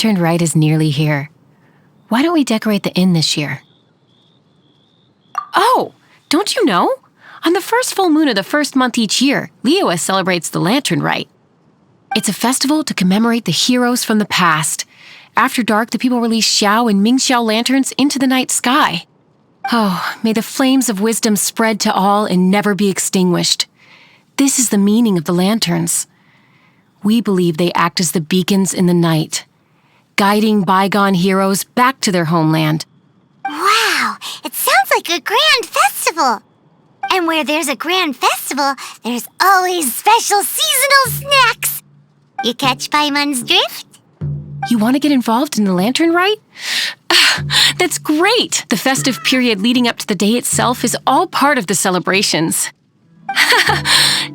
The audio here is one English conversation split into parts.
Latern Rite is nearly here. Why don't we decorate the inn this year? Oh, don't you know? On the first full moon of the first month each year, Liyue celebrates the Latern Rite. It's a festival to commemorate the heroes from the past. After dark, the people release Xiao and Mingxiao lanterns into the night sky. Oh, may the flames of wisdom spread to all and never be extinguished. This is the meaning of the lanterns. We believe they act as the beacons in the night, guiding bygone heroes back to their homeland. Wow, it sounds like a grand festival. And where there's a grand festival, there's always special seasonal snacks. You catch Paimon's drift? You want to get involved in the Latern Rite? That's great! The festive period leading up to the day itself is all part of the celebrations.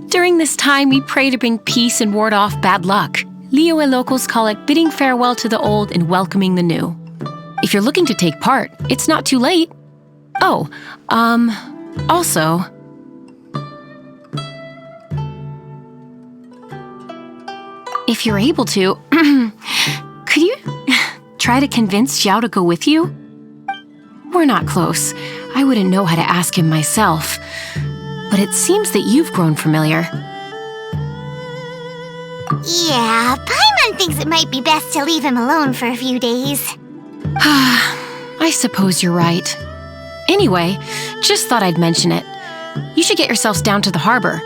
During this time, we pray to bring peace and ward off bad luck. Liyue locals call it bidding farewell to the old and welcoming the new. If you're looking to take part, it's not too late. Oh, also... if you're able to, could you try to convince Xiao to go with you? We're not close. I wouldn't know how to ask him myself. But it seems that you've grown familiar. Yeah, Paimon thinks it might be best to leave him alone for a few days. I suppose you're right. Anyway, just thought I'd mention it. You should get yourselves down to the harbor.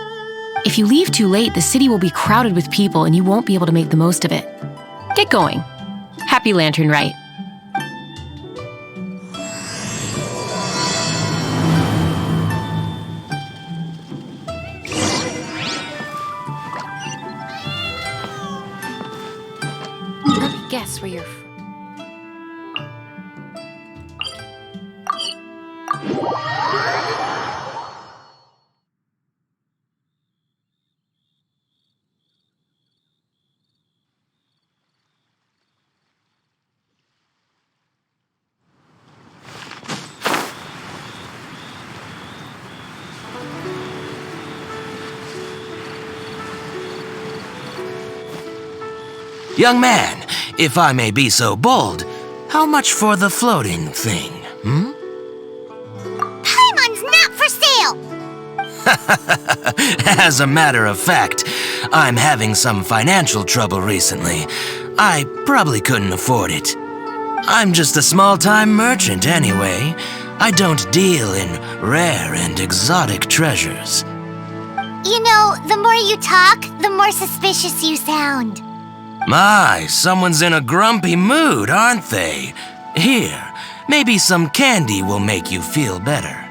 If you leave too late, the city will be crowded with people and you won't be able to make the most of it. Get going. Happy Latern Rite. Let me guess where you're from. Young man, if I may be so bold, how much for the floating thing, Paimon's not for sale! As a matter of fact, I'm having some financial trouble recently. I probably couldn't afford it. I'm just a small-time merchant anyway. I don't deal in rare and exotic treasures. You know, the more you talk, the more suspicious you sound. My, someone's in a grumpy mood, aren't they? Here, maybe some candy will make you feel better.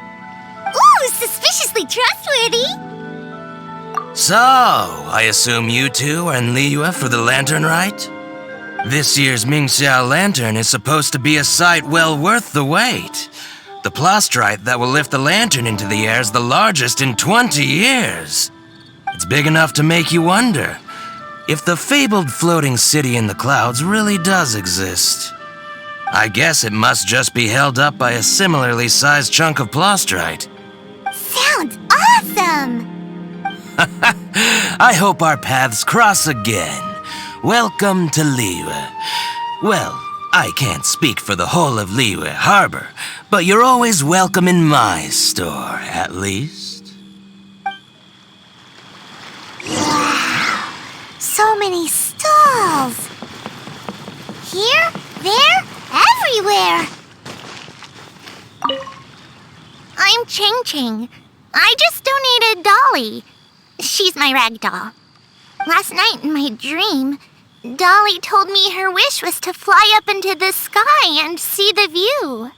Ooh, suspiciously trustworthy! So, I assume you two are in Liyue for the Latern Rite? This year's Mingxiao lantern is supposed to be a sight well worth the wait. The plastrite that will lift the lantern into the air is the largest in 20 years. It's big enough to make you wonder if the fabled floating city in the clouds really does exist. I guess it must just be held up by a similarly sized chunk of plastrite. Sounds awesome! I hope our paths cross again. Welcome to Liyue. Well, I can't speak for the whole of Liyue Harbor, but you're always welcome in my store, at least. Wow, so many stalls! Here, there, everywhere! I'm Ching Ching. I just donated Dolly. She's my rag doll. Last night in my dream, Dolly told me her wish was to fly up into the sky and see the view.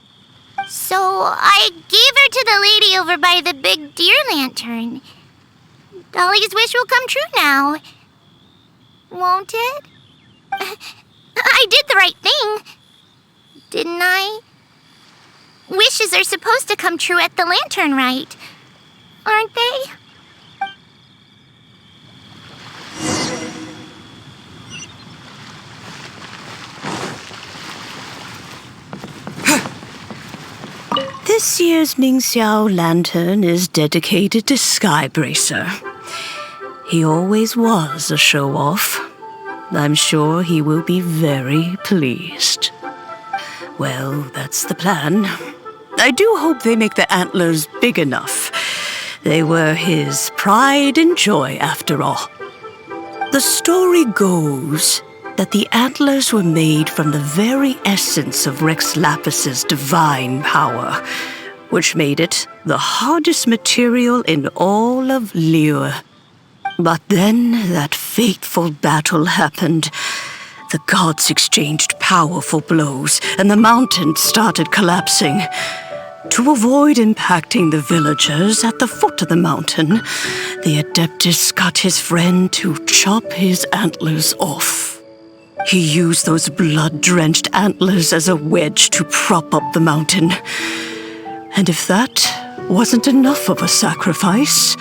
So I gave her to the lady over by the big deer lantern. Dolly's wish will come true now. Won't it? I did the right thing, didn't I? Wishes are supposed to come true at the Latern Rite, aren't they? This year's Mingxiao lantern is dedicated to Skybracer. He always was a show-off. I'm sure he will be very pleased. Well, that's the plan. I do hope they make the antlers big enough. They were his pride and joy, after all. The story goes that the antlers were made from the very essence of Rex Lapis's divine power, which made it the hardest material in all of Liyue. But then that fateful battle happened. The gods exchanged powerful blows, and the mountain started collapsing. To avoid impacting the villagers at the foot of the mountain, the Adeptus got his friend to chop his antlers off. He used those blood-drenched antlers as a wedge to prop up the mountain. And if that wasn't enough of a sacrifice,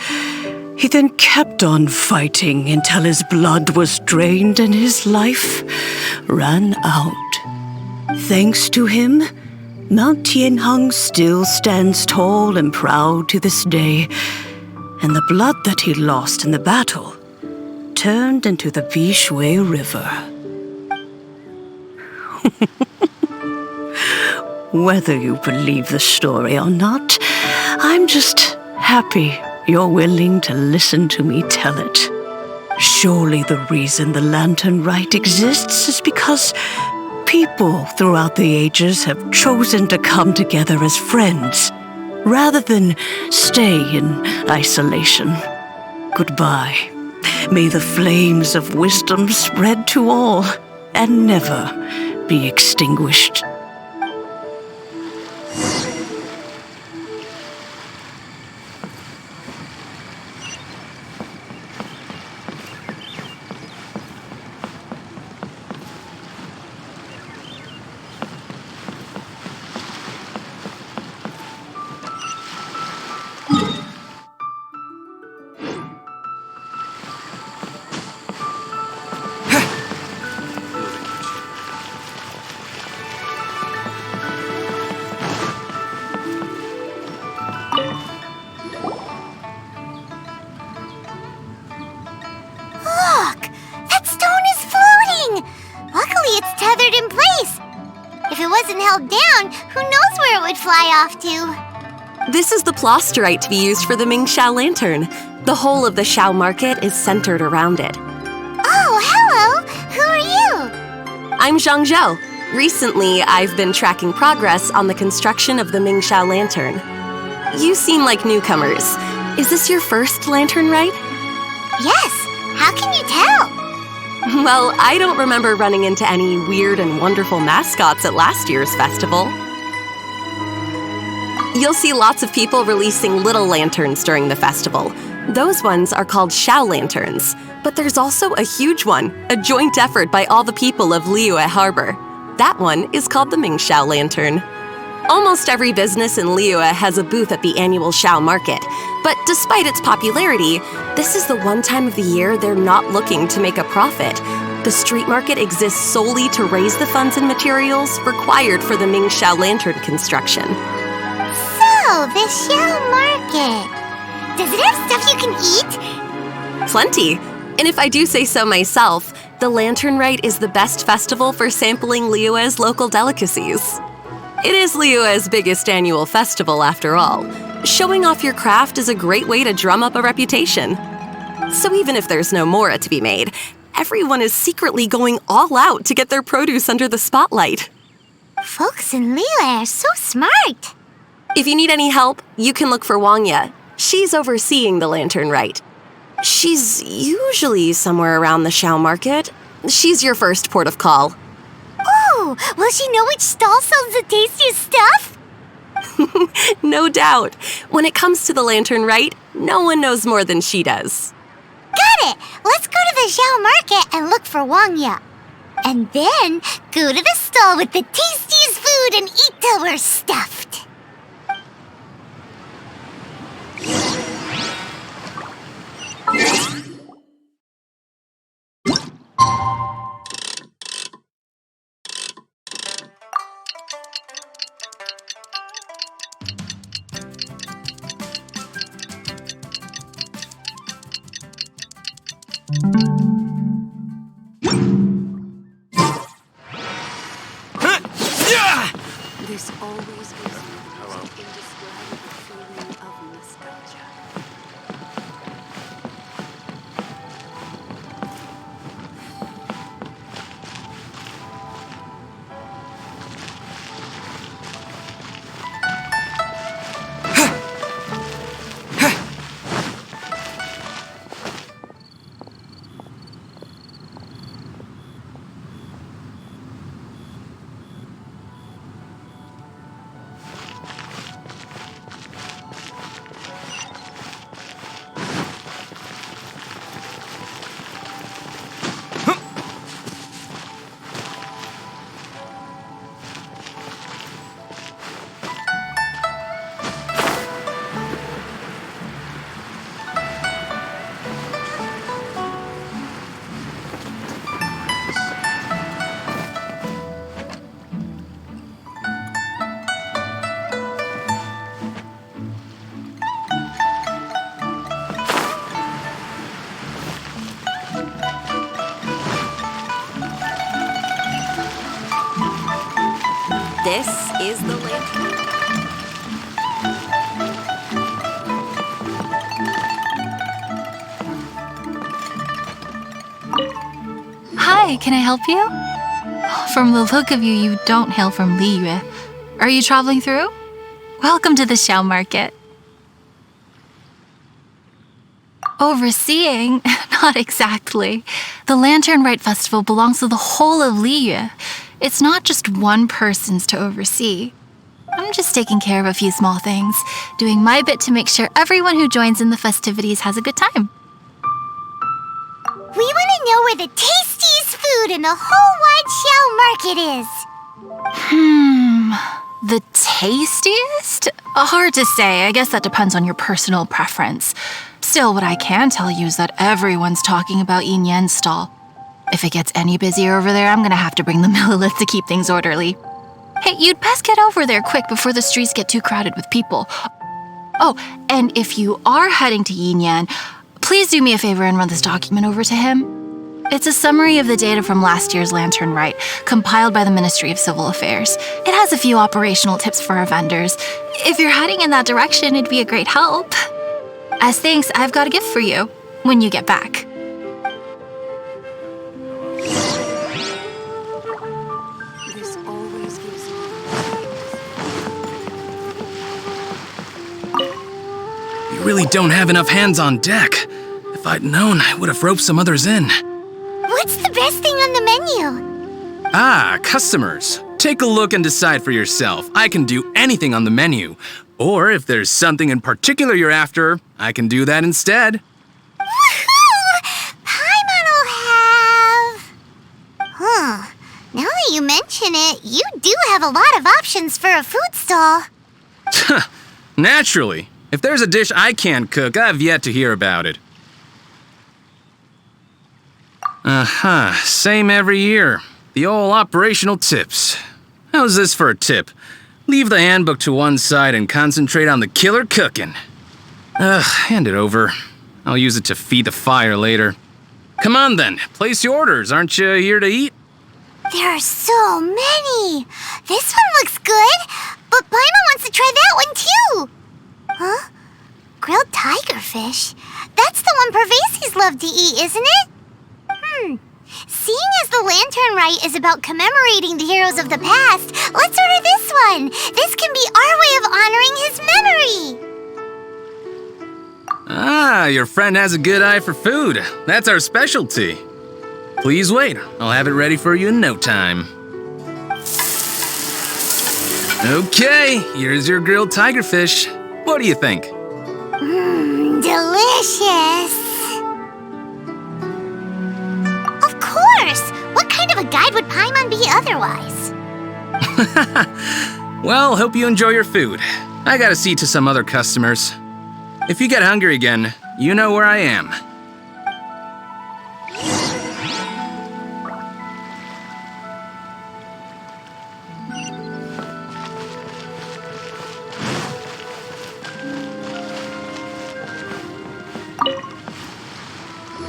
he then kept on fighting until his blood was drained and his life ran out. Thanks to him, Mount Tianheng still stands tall and proud to this day, and the blood that he lost in the battle turned into the Bishui River. Whether you believe the story or not, I'm just happy you're willing to listen to me tell it. Surely the reason the Latern Rite exists is because people throughout the ages have chosen to come together as friends, rather than stay in isolation. Goodbye. May the flames of wisdom spread to all and never be extinguished. Tethered in place. If it wasn't held down, who knows where it would fly off to? This is the plasterite to be used for the Mingxiao lantern. The whole of the Xiao market is centered around it. Oh, hello! Who are you? I'm Zhang Zhou. Recently, I've been tracking progress on the construction of the Mingxiao lantern. You seem like newcomers. Is this your first Latern Rite? Yes. How can you tell? Well, I don't remember running into any weird and wonderful mascots at last year's festival. You'll see lots of people releasing little lanterns during the festival. Those ones are called Xiao lanterns. But there's also a huge one, a joint effort by all the people of Liyue Harbor. That one is called the Mingxiao lantern. Almost every business in Liyue has a booth at the annual Xiao market. But despite its popularity, this is the one time of the year they're not looking to make a profit. The street market exists solely to raise the funds and materials required for the Mingxiao lantern construction. So, the Xiao market. Does it have stuff you can eat? Plenty. And if I do say so myself, the Latern Rite is the best festival for sampling Liyue's local delicacies. It is Liyue's biggest annual festival, after all. Showing off your craft is a great way to drum up a reputation. So even if there's no mora to be made, everyone is secretly going all out to get their produce under the spotlight. Folks in Liyue are so smart. If you need any help, you can look for Wangya. She's overseeing the Latern Rite. She's usually somewhere around the Xiao market. She's your first port of call. Oh, will she know which stall sells the tastiest stuff? No doubt. When it comes to the Latern Rite, no one knows more than she does. Got it! Let's go to the Xiao market and look for Wangya. And then go to the stall with the tastiest food and eat till we're stuffed. This always gives me the most indescribable feeling of nostalgia. This is the Lantern. Hi, can I help you? From the look of you, you don't hail from Liyue. Are you traveling through? Welcome to the Xiao Market. Overseeing? Not exactly. The Latern Rite festival belongs to the whole of Liyue. It's not just one person's to oversee. I'm just taking care of a few small things, doing my bit to make sure everyone who joins in the festivities has a good time. We want to know where the tastiest food in the whole wide Xiao Market is. The tastiest? Hard to say. I guess that depends on your personal preference. Still, what I can tell you is that everyone's talking about Yin Yan's stall. If it gets any busier over there, I'm gonna have to bring the millilith to keep things orderly. Hey, you'd best get over there quick before the streets get too crowded with people. Oh, and if you are heading to Yin Yan, please do me a favor and run this document over to him. It's a summary of the data from last year's Latern Rite, compiled by the Ministry of Civil Affairs. It has a few operational tips for our vendors. If you're heading in that direction, it'd be a great help. As thanks, I've got a gift for you when you get back. This always gives me You really don't have enough hands on deck. If I'd known, I would have roped some others in. What's the best thing on the menu? Ah, customers. Take a look and decide for yourself. I can do anything on the menu. Or if there's something in particular you're after, I can do that instead. Woohoo! Paimon will have... Now that you mention it, you do have a lot of options for a food stall. Naturally. If there's a dish I can't cook, I've yet to hear about it. Same every year. The old operational tips. How's this for a tip? Leave the handbook to one side and concentrate on the killer cooking. Hand it over. I'll use it to feed the fire later. Come on then, place your orders. Aren't you here to eat? There are so many. This one looks good, but Paimon wants to try that one too. Huh? Grilled tigerfish? That's the one Pervases love to eat, isn't it? Seeing as the Latern Rite is about commemorating the heroes of the past, let's order this one. This can be our way of honoring his memory. Ah, your friend has a good eye for food. That's our specialty. Please wait. I'll have it ready for you in no time. Okay, here's your grilled tigerfish. What do you think? Delicious. Of course. What kind of a guide would Paimon be otherwise? Well, hope you enjoy your food. I gotta see to some other customers. If you get hungry again, you know where I am.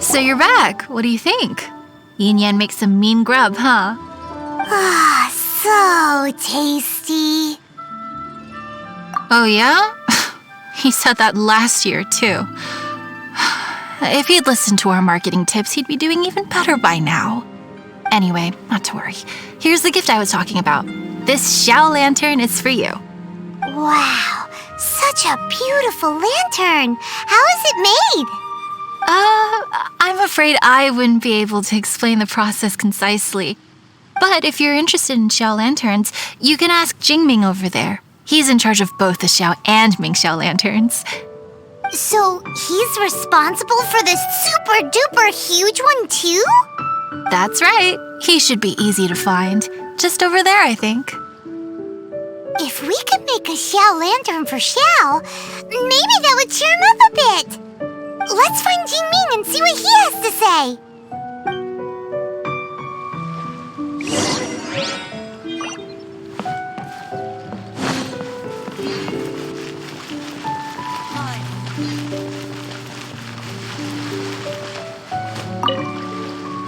So you're back. What do you think? Yin Yan makes some mean grub, huh? Ah, so so tasty. Oh, yeah? He said that last year, too. If he'd listened to our marketing tips, he'd be doing even better by now. Anyway, not to worry. Here's the gift I was talking about. This Xiao lantern is for you. Wow, such a beautiful lantern. How is it made? I'm afraid I wouldn't be able to explain the process concisely. But if you're interested in Xiao lanterns, you can ask Jingming over there. He's in charge of both the Xiao and Mingxiao lanterns. So he's responsible for this super duper huge one too? That's right. He should be easy to find. Just over there, I think. If we could make a Xiao lantern for Xiao, maybe that would cheer him up a bit. Let's find Jingming and see what he has to say.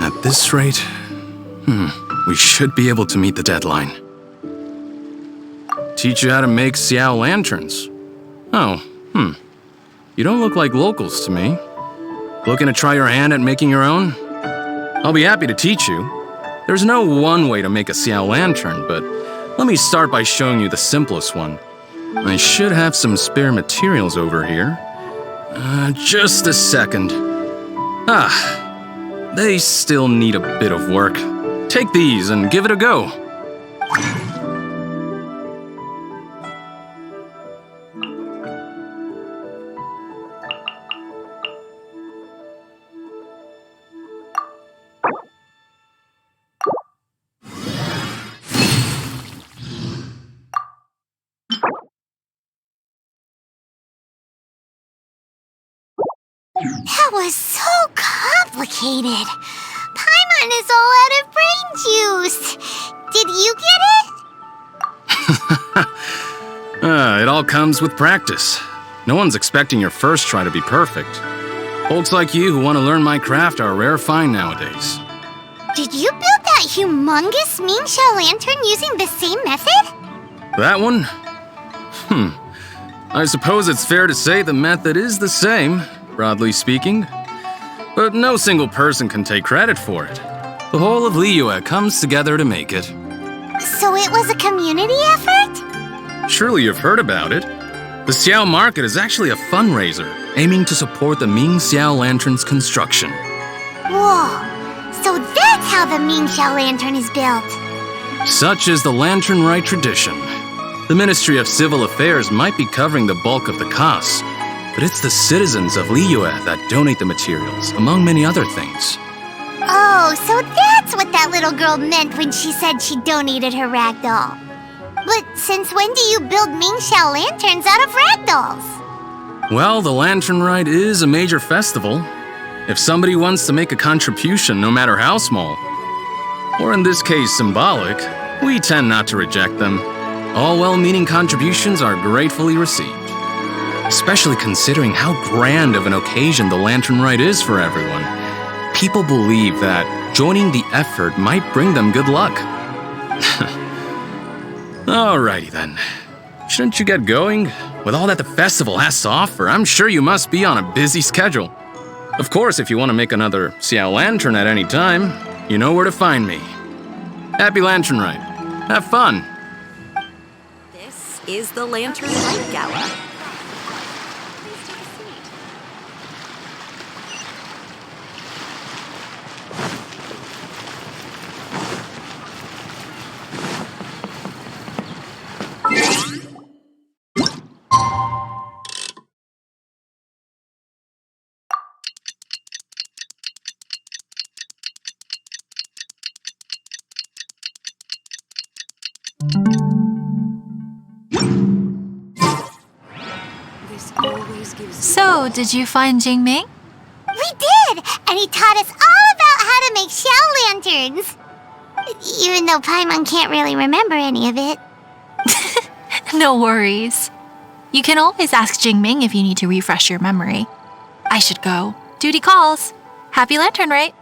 At this rate, we should be able to meet the deadline. Teach you how to make Xiao lanterns. Oh, You don't look like locals to me. Looking to try your hand at making your own? I'll be happy to teach you. There's no one way to make a Xiao lantern, but let me start by showing you the simplest one. I should have some spare materials over here. Just a second. They still need a bit of work. Take these and give it a go. That was so complicated. Paimon is all out of brain juice. Did you get it? It all comes with practice. No one's expecting your first try to be perfect. Folks like you who want to learn my craft are a rare find nowadays. Did you build that humongous Mingxiao lantern using the same method? That one? I suppose it's fair to say the method is the same, broadly speaking. But no single person can take credit for it. The whole of Liyue comes together to make it. So it was a community effort? Surely you've heard about it. The Xiao Market is actually a fundraiser aiming to support the Ming Xiao Lantern's construction. Whoa, so that's how the Mingxiao lantern is built. Such is the Latern Rite tradition. The Ministry of Civil Affairs might be covering the bulk of the costs, but it's the citizens of Liyue that donate the materials, among many other things. Oh, so that's what that little girl meant when she said she donated her ragdoll. But since when do you build Mingxiao lanterns out of ragdolls? Well, the Latern Rite is a major festival. If somebody wants to make a contribution, no matter how small, or in this case symbolic, we tend not to reject them. All well-meaning contributions are gratefully received. Especially considering how grand of an occasion the Latern Rite is for everyone. People believe that joining the effort might bring them good luck. Alrighty then. Shouldn't you get going? With all that the festival has to offer, I'm sure you must be on a busy schedule. Of course, if you want to make another Xiao lantern at any time, you know where to find me. Happy Latern Rite. Have fun. This is the Latern Rite Gala. So, did you find Jingming? We did! And he taught us all about how to make Xiao lanterns. Even though Paimon can't really remember any of it. No worries. You can always ask Jingming if you need to refresh your memory. I should go. Duty calls. Happy Latern Rite!